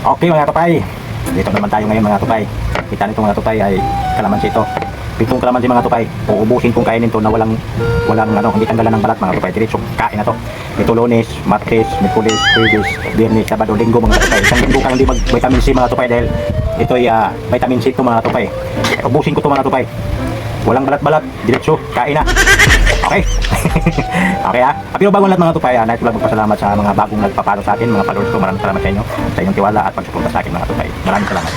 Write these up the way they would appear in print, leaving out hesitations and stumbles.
Okay mga tupay, dito naman tayo ngayon mga tupay. Kita nito mga tupay ay kalamansi ito. 7 kalamansi mga tupay. Uubusin kong kainin to na walang hindi tanggalan ng balat mga tupay. Diretso kain na to. Ito Lunes, Martes, Miyerkules, Huwebes, Biyernes, Sabado, Linggo mga tupay. Isang linggo kang hindi mag-vitamin C mga tupay dahil ito ay vitamin C ito mga tupay. Ubusin ko to mga tupay. Walang balat-balat, diretso kain na. Okay? Okay ha? Pero bago lahat mga tupay, nais ko lang magpasalamat sa mga bagong nagpapalo sa atin, mga followers ko. Maraming salamat sa inyo, sa inyong tiwala at pagsuporta sa akin mga tupay. Maraming salamat.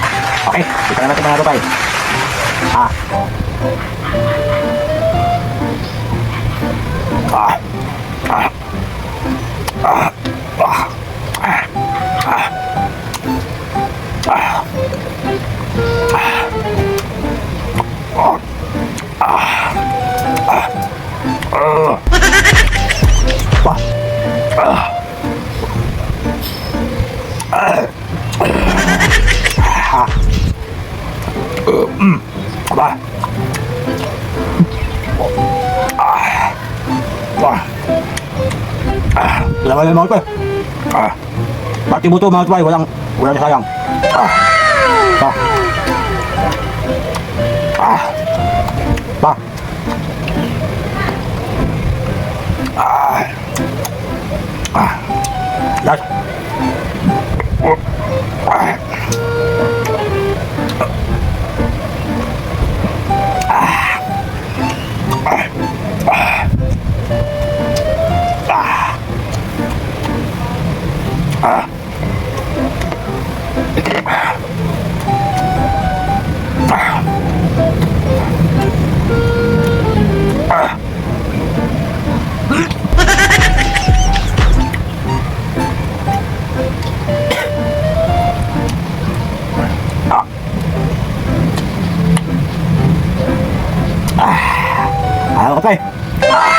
Okay, kita na natin mga tupay. Lawan mga tupay. Pati buto mga tupay, walang sayang. Yes. Okay.